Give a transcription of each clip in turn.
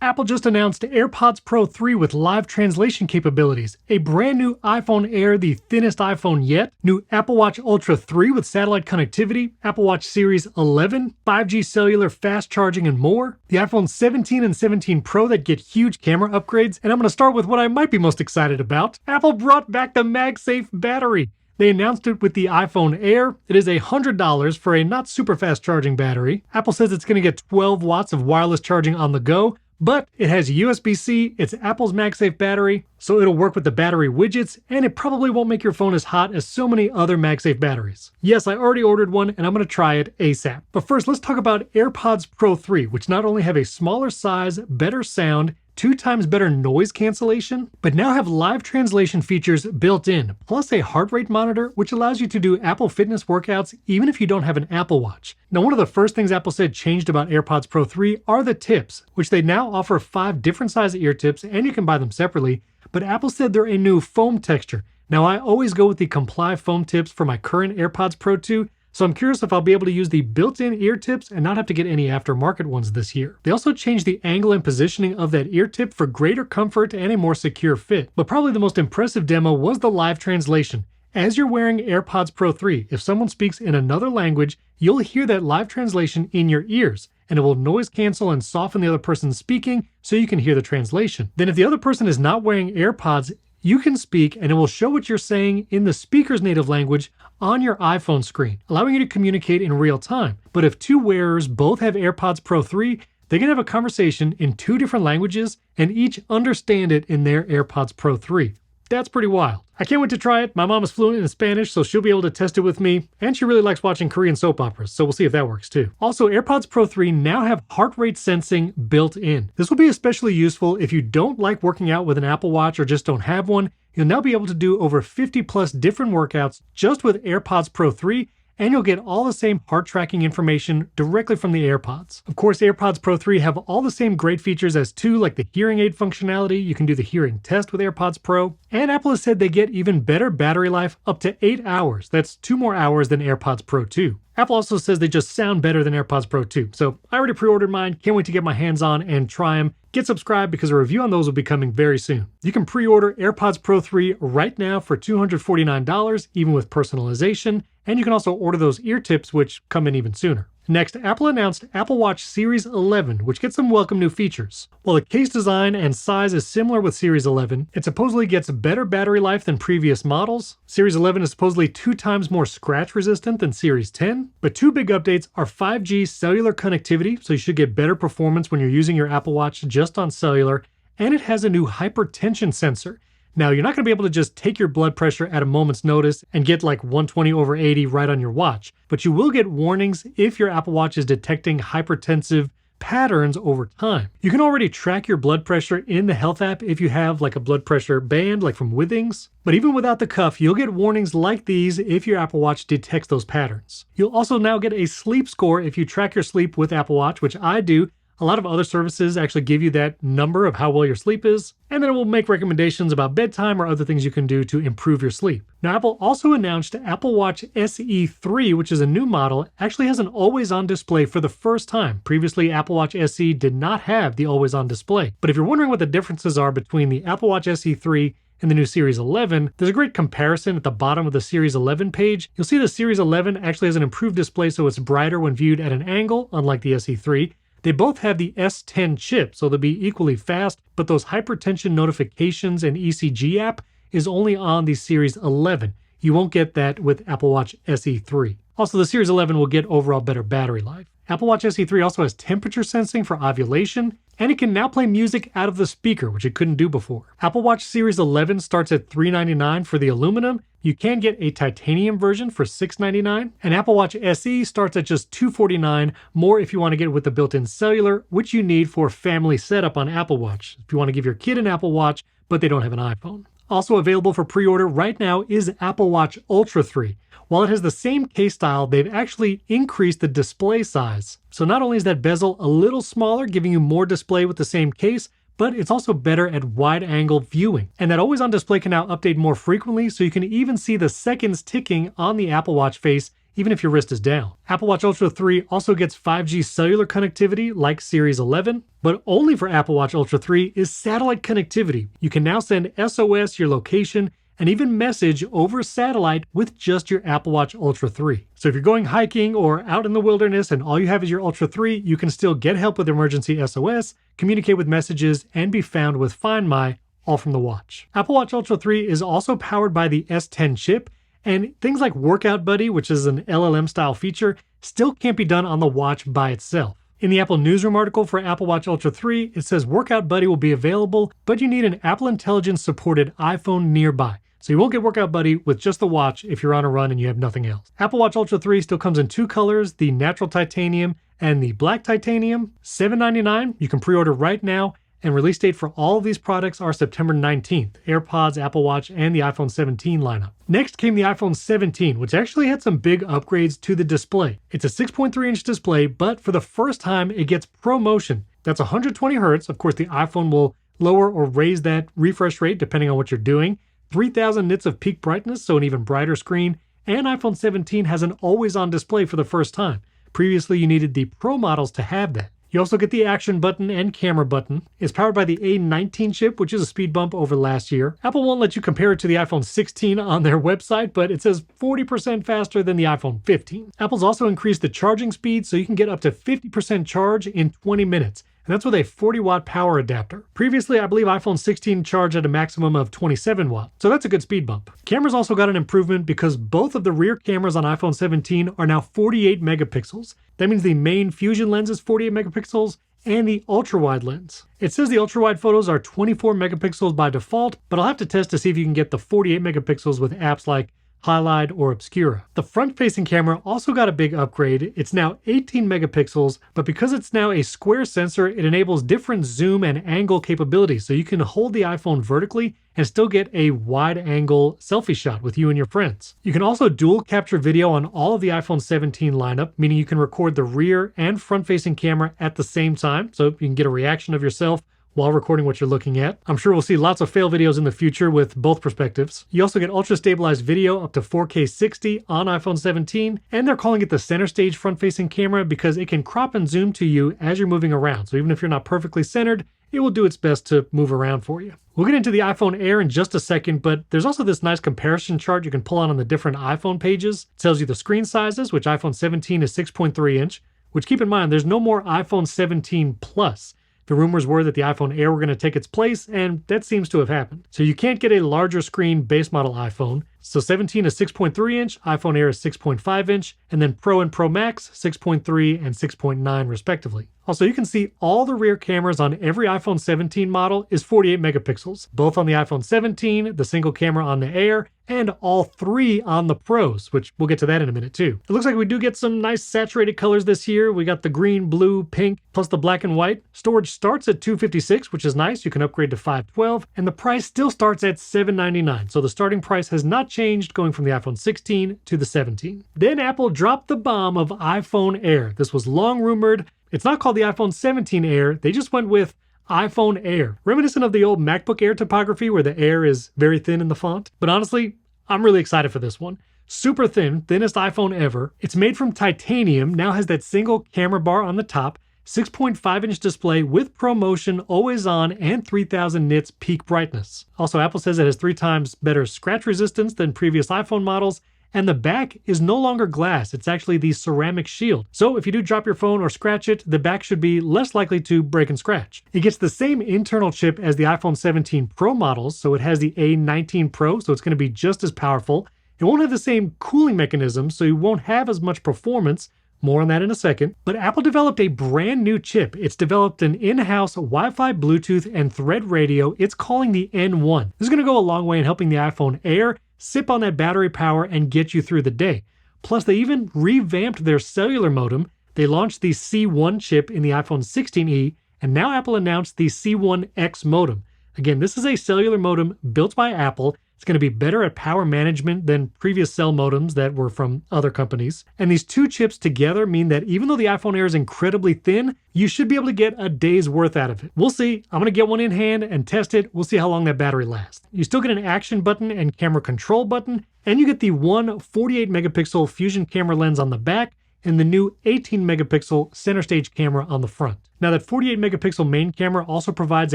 Apple just announced AirPods Pro 3 with live translation capabilities, a brand new iPhone Air, the thinnest iPhone yet, new Apple Watch Ultra 3 with satellite connectivity, Apple Watch Series 11, 5G cellular fast charging, and more, the iPhone 17 and 17 Pro that get huge camera upgrades, and I'm going to start with what I might be most excited about. Apple brought back the MagSafe Battery. They announced it with the iPhone Air. It is $100 for a not super fast charging battery. Apple says it's going to get 12 watts of wireless charging on the go, but it has USB-C, it's Apple's MagSafe battery, so it'll work with the battery widgets, and it probably won't make your phone as hot as so many other MagSafe batteries. Yes, I already ordered one, and I'm going to try it ASAP. But first, let's talk about AirPods Pro 3, which not only have a smaller size, better sound, 2 times better noise cancellation, but now have live translation features built in, plus a heart rate monitor, which allows you to do Apple Fitness workouts even if you don't have an Apple Watch. Now, one of the first things Apple said changed about AirPods Pro 3 are the tips, which they now offer 5 different size ear tips, and you can buy them separately, but Apple said they're a new foam texture. Now, I always go with the Comply foam tips for my current AirPods Pro 2, so I'm curious if I'll be able to use the built-in ear tips and not have to get any aftermarket ones this year. They also changed the angle and positioning of that ear tip for greater comfort and a more secure fit. But probably the most impressive demo was the live translation. As you're wearing AirPods Pro 3, if someone speaks in another language, you'll hear that live translation in your ears, and it will noise cancel and soften the other person speaking so you can hear the translation. Then if the other person is not wearing AirPods, you can speak and it will show what you're saying in the speaker's native language on your iPhone screen, allowing you to communicate in real time. But if 2 wearers both have AirPods Pro 3, they can have a conversation in 2 different languages and each understand it in their AirPods Pro 3. That's pretty wild. I can't wait to try it. My mom is fluent in Spanish, so she'll be able to test it with me, and she really likes watching Korean soap operas, so we'll see if that works too. Also, AirPods Pro 3 now have heart rate sensing built in. This will be especially useful if you don't like working out with an Apple Watch or just don't have one. You'll now be able to do over 50 plus different workouts just with AirPods Pro 3, and you'll get all the same heart tracking information directly from the AirPods. Of course, AirPods Pro 3 have all the same great features as 2, like the hearing aid functionality. You can do the hearing test with AirPods Pro. And Apple has said they get even better battery life, up to 8 hours. That's 2 more hours than AirPods Pro 2. Apple also says they just sound better than AirPods Pro 2. So I already pre-ordered mine. Can't wait to get my hands on and try them. Get subscribed because a review on those will be coming very soon. You can pre-order AirPods Pro 3 right now for $249, even with personalization. And you can also order those ear tips, which come in even sooner. Next, Apple announced Apple Watch Series 11, which gets some welcome new features. While the case design and size is similar with Series 11, it supposedly gets better battery life than previous models. Series 11 is supposedly 2 times more scratch resistant than Series 10. But 2 big updates are 5G cellular connectivity, so you should get better performance when you're using your Apple Watch just on cellular, and it has a new hypertension sensor. Now, you're not going to be able to just take your blood pressure at a moment's notice and get like 120/80 right on your watch, but you will get warnings if your Apple Watch is detecting hypertensive patterns over time. You can already track your blood pressure in the Health app if you have like a blood pressure band, like from Withings. But even without the cuff, you'll get warnings like these if your Apple Watch detects those patterns. You'll also now get a sleep score if you track your sleep with Apple Watch, which I do. A lot of other services actually give you that number of how well your sleep is, and then it will make recommendations about bedtime or other things you can do to improve your sleep. Now, Apple also announced Apple Watch SE 3, which is a new model, actually has an always-on display for the first time. Previously, Apple Watch SE did not have the always-on display. But if you're wondering what the differences are between the Apple Watch SE 3 and the new Series 11, there's a great comparison at the bottom of the Series 11 page. You'll see the Series 11 actually has an improved display, so it's brighter when viewed at an angle, unlike the SE 3. They both have the S10 chip, so they'll be equally fast, but those hypertension notifications and ECG app is only on the Series 11. You won't get that with Apple Watch SE 3. Also, the Series 11 will get overall better battery life. Apple Watch SE 3 also has temperature sensing for ovulation, and it can now play music out of the speaker, which it couldn't do before. Apple Watch Series 11 starts at $399 for the aluminum. You can get a titanium version for $699, and Apple Watch SE starts at just $249, more if you want to get it with the built-in cellular, which you need for family setup on Apple Watch, if you want to give your kid an Apple Watch, but they don't have an iPhone. Also available for pre-order right now is Apple Watch Ultra 3. While it has the same case style, they've actually increased the display size. So not only is that bezel a little smaller, giving you more display with the same case, but it's also better at wide-angle viewing. And that always-on display can now update more frequently, so you can even see the seconds ticking on the Apple Watch face even if your wrist is down. Apple Watch Ultra 3 also gets 5G cellular connectivity like Series 11, but only for Apple Watch Ultra 3 is satellite connectivity. You can now send SOS, your location, and even message over satellite with just your Apple Watch Ultra 3. So if you're going hiking or out in the wilderness and all you have is your Ultra 3, you can still get help with emergency SOS, communicate with messages, and be found with Find My, all from the watch. Apple Watch Ultra 3 is also powered by the S10 chip, and things like Workout Buddy, which is an LLM-style feature, still can't be done on the watch by itself. In the Apple Newsroom article for Apple Watch Ultra 3, it says Workout Buddy will be available, but you need an Apple Intelligence-supported iPhone nearby. So you won't get Workout Buddy with just the watch if you're on a run and you have nothing else. Apple Watch Ultra 3 still comes in two colors, the natural titanium and the black titanium. $799, you can pre-order right now, and release date for all of these products are September 19th, AirPods, Apple Watch, and the iPhone 17 lineup. Next came the iPhone 17, which actually had some big upgrades to the display. It's a 6.3-inch display, but for the first time, it gets ProMotion. That's 120 Hz. Of course, the iPhone will lower or raise that refresh rate depending on what you're doing. 3000 nits of peak brightness, so an even brighter screen. And iPhone 17 has an always-on display for the first time. Previously, you needed the Pro models to have that. You also get the action button and camera button. It's powered by the A19 chip, which is a speed bump over last year. Apple won't let you compare it to the iPhone 16 on their website, but it says 40% faster than the iPhone 15. Apple's also increased the charging speed, so you can get up to 50% charge in 20 minutes. And that's with a 40-watt power adapter. Previously, I believe iPhone 16 charged at a maximum of 27 watts, so that's a good speed bump. Cameras also got an improvement because both of the rear cameras on iPhone 17 are now 48 megapixels. That means the main fusion lens is 48 megapixels and the ultra-wide lens. It says the ultra-wide photos are 24 megapixels by default, but I'll have to test to see if you can get the 48 megapixels with apps like Highlight or Obscura. The front-facing camera also got a big upgrade. It's now 18 megapixels, but because it's now a square sensor, it enables different zoom and angle capabilities, so you can hold the iPhone vertically and still get a wide-angle selfie shot with you and your friends. You can also dual capture video on all of the iPhone 17 lineup, meaning you can record the rear and front-facing camera at the same time, so you can get a reaction of yourself while recording what you're looking at. I'm sure we'll see lots of fail videos in the future with both perspectives. You also get ultra stabilized video up to 4K 60 on iPhone 17, and they're calling it the center stage front-facing camera because it can crop and zoom to you as you're moving around. So even if you're not perfectly centered, it will do its best to move around for you. We'll get into the iPhone Air in just a second, but there's also this nice comparison chart you can pull on the different iPhone pages. It tells you the screen sizes, which iPhone 17 is 6.3 inch, which keep in mind, there's no more iPhone 17 Plus. The rumors were that the iPhone Air were going to take its place, and that seems to have happened. So you can't get a larger screen base model iPhone. So 17 is 6.3 inch, iPhone Air is 6.5 inch, and then Pro and Pro Max 6.3 and 6.9 respectively. Also, you can see all the rear cameras on every iPhone 17 model is 48 megapixels, both on the iPhone 17, the single camera on the Air, and all three on the Pros, which we'll get to that in a minute too. It looks like we do get some nice saturated colors this year. We got the green, blue, pink, plus the black and white. Storage starts at 256, which is nice. You can upgrade to 512, and the price still starts at $799. So the starting price has not changed going from the iPhone 16 to the 17. Then Apple dropped the bomb of iPhone Air. This was long rumored. It's not called the iPhone 17 Air. They just went with iPhone Air, reminiscent of the old MacBook Air typography where the Air is very thin in the font. But honestly, I'm really excited for this one. Super thin, thinnest iPhone ever. It's made from titanium, now has that single camera bar on the top, 6.5-inch display with ProMotion, always on, and 3000 nits peak brightness. Also, Apple says it has 3 times better scratch resistance than previous iPhone models, and the back is no longer glass, it's actually the ceramic shield. So if you do drop your phone or scratch it, the back should be less likely to break and scratch. It gets the same internal chip as the iPhone 17 Pro models, so it has the A19 Pro, so it's going to be just as powerful. It won't have the same cooling mechanism, so you won't have as much performance. More on that in a second. But Apple developed a brand new chip. It's developed an in-house Wi-Fi, Bluetooth, and Thread radio. It's calling the N1. This is going to go a long way in helping the iPhone Air sip on that battery power and get you through the day. Plus, they even revamped their cellular modem. They launched the C1 chip in the iPhone 16e, and now Apple announced the C1X modem. Again, this is a cellular modem built by Apple, It's going to be better at power management than previous cell modems that were from other companies. And these two chips together mean that even though the iPhone Air is incredibly thin, you should be able to get a day's worth out of it. We'll see. I'm going to get one in hand and test it. We'll see how long that battery lasts. You still get an action button and camera control button, and you get the one 48 megapixel fusion camera lens on the back and the new 18 megapixel center stage camera on the front. Now that 48 megapixel main camera also provides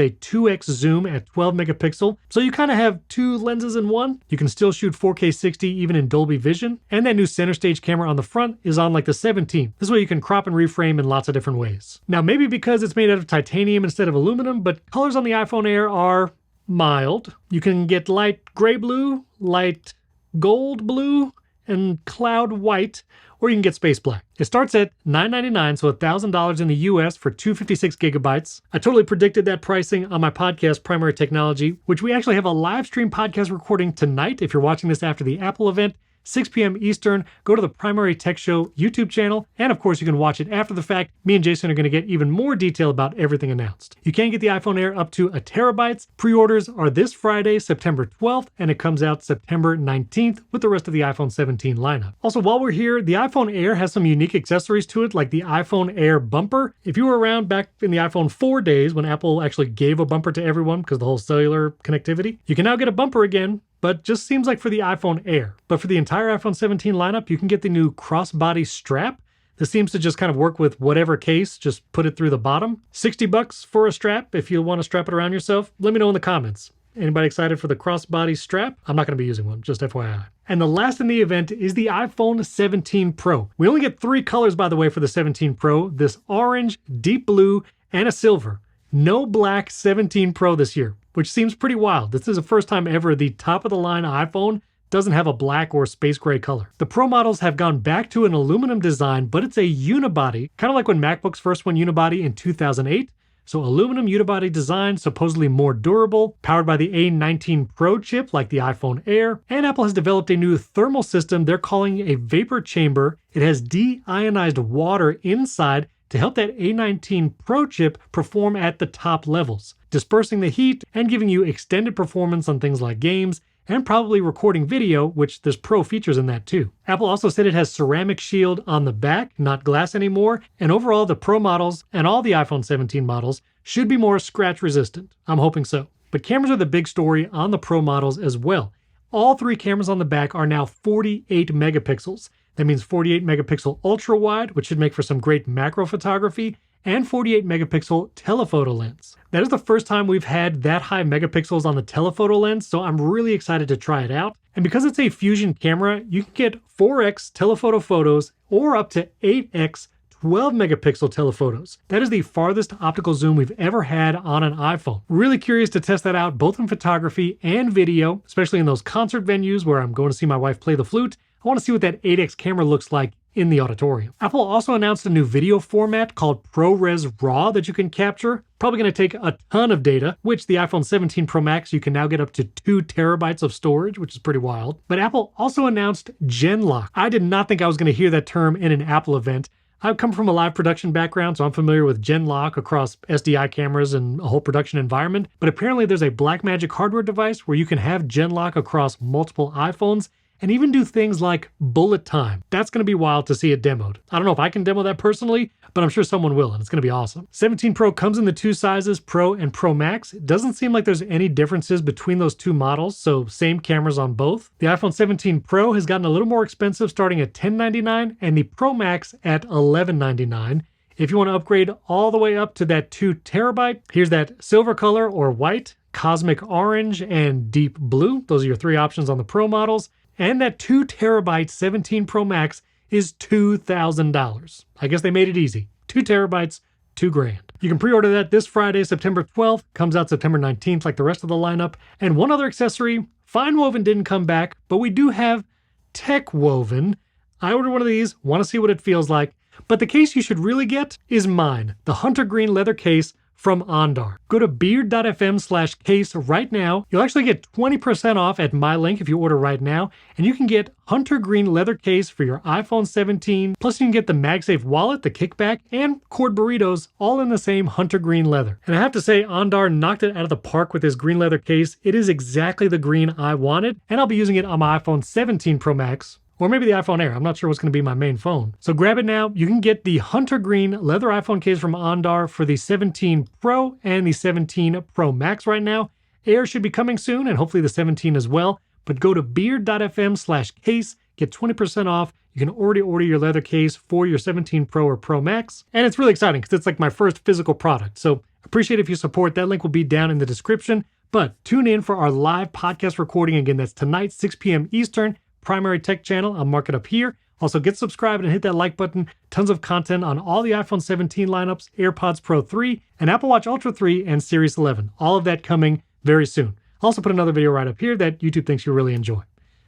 a 2x zoom at 12 megapixel, so you kind of have two lenses in one. You can still shoot 4K 60 even in Dolby Vision, and that new center stage camera on the front is on like the 17. This way you can crop and reframe in lots of different ways. Now maybe because it's made out of titanium instead of aluminum, but colors on the iPhone Air are mild. You can get light gray blue, light gold blue, and cloud white, or you can get space black. It starts at $999, so $1,000 in the US for 256 gigabytes. I totally predicted that pricing on my podcast, Primary Technology, which we actually have a live stream podcast recording tonight. If you're watching this after the Apple event, 6 p.m. Eastern, go to the Primary Tech Show YouTube channel, and of course you can watch it after the fact. Me and Jason are going to get even more detail about everything announced. You can get the iPhone Air up to 1 terabyte. Pre-orders are this Friday, September 12th, and it comes out September 19th with the rest of the iPhone 17 lineup. Also, while we're here, the iPhone Air has some unique accessories to it, like the iPhone Air bumper. If you were around back in the iPhone 4 days when Apple actually gave a bumper to everyone because of the whole cellular connectivity, you can now get a bumper again, but just seems like for the iPhone Air. But for the entire iPhone 17 lineup, you can get the new crossbody strap. This seems to just kind of work with whatever case, just put it through the bottom. $60 for a strap if you want to strap it around yourself. Let me know in the comments. Anybody excited for the crossbody strap? I'm not going to be using one, just FYI. And the last in the event is the iPhone 17 Pro. We only get 3 colors, by the way, for the 17 Pro. This orange, deep blue, and a silver. No black 17 Pro this year, which seems pretty wild. This is the first time ever the top-of-the-line iPhone doesn't have a black or space gray color. The Pro models have gone back to an aluminum design, but it's a unibody, kind of like when MacBooks first went unibody in 2008. So aluminum unibody design, supposedly more durable, powered by the A19 Pro chip like the iPhone Air, and Apple has developed a new thermal system they're calling a vapor chamber. It has deionized water inside to help that A19 Pro chip perform at the top levels, dispersing the heat and giving you extended performance on things like games and probably recording video, which there's Pro features in that too. Apple also said it has ceramic shield on the back, not glass anymore, and overall the Pro models and all the iPhone 17 models should be more scratch resistant. I'm hoping so. But cameras are the big story on the Pro models as well. All 3 cameras on the back are now 48 megapixels. That means 48 megapixel ultra wide, which should make for some great macro photography, and 48 megapixel telephoto lens. That is the first time we've had that high megapixels on the telephoto lens, so I'm really excited to try it out. And because it's a fusion camera, you can get 4x telephoto photos or up to 8x 12 megapixel telephotos. That is the farthest optical zoom we've ever had on an iPhone. Really curious to test that out both in photography and video, especially in those concert venues where I'm going to see my wife play the flute. I want to see what that 8x camera looks like in the auditorium. Apple also announced a new video format called ProRes RAW that you can capture. Probably going to take a ton of data, which the iPhone 17 Pro Max, you can now get up to 2 terabytes of storage, which is pretty wild. But Apple also announced GenLock. I did not think I was going to hear that term in an Apple event. I've come from a live production background, so I'm familiar with GenLock across SDI cameras and a whole production environment. But apparently there's a Blackmagic hardware device where you can have GenLock across multiple iPhones and even do things like bullet time. That's going to be wild to see it demoed. I don't know if I can demo that personally, but I'm sure someone will, and it's going to be awesome. 17 Pro comes in the 2 sizes, Pro and Pro Max. It doesn't seem like there's any differences between those 2 models, so same cameras on both. The iPhone 17 Pro has gotten a little more expensive, starting at $1099, and the Pro Max at $1199. If you want to upgrade all the way up to that 2 terabyte, here's that silver color or white, cosmic orange, and deep blue. Those are your 3 options on the Pro models. And that 2 terabyte 17 Pro Max is $2,000. I guess they made it easy. 2 terabytes, $2,000. You can pre-order that this Friday, September 12th. Comes out September 19th like the rest of the lineup. And one other accessory, Fine Woven didn't come back, but we do have TechWoven. I ordered one of these, want to see what it feels like. But the case you should really get is mine, the hunter green leather case from Ondar. Go to beard.fm/case right now. You'll actually get 20% off at my link if you order right now, and you can get hunter green leather case for your iPhone 17. Plus you can get the MagSafe wallet, the kickback, and cord burritos all in the same hunter green leather. And I have to say, Ondar knocked it out of the park with this green leather case. It is exactly the green I wanted, and I'll be using it on my iPhone 17 Pro Max. Or maybe the iPhone Air. I'm not sure what's going to be my main phone. So grab it now. You can get the hunter green leather iPhone case from Ondar for the 17 Pro and the 17 Pro Max right now. Air should be coming soon, and hopefully the 17 as well. But go to beard.fm/case, get 20% off. You can already order your leather case for your 17 Pro or Pro Max. And it's really exciting because it's like my first physical product. So appreciate if you support. That link will be down in the description. But tune in for our live podcast recording. Again, that's tonight, 6 p.m. Eastern. Primary Tech channel. I'll mark it up here. Also, get subscribed and hit that like button. Tons of content on all the iPhone 17 lineups, AirPods Pro 3, and Apple Watch Ultra 3 and Series 11. All of that coming very soon. I'll also put another video right up here that YouTube thinks you'll really enjoy.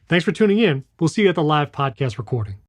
Thanks for tuning in. We'll see you at the live podcast recording.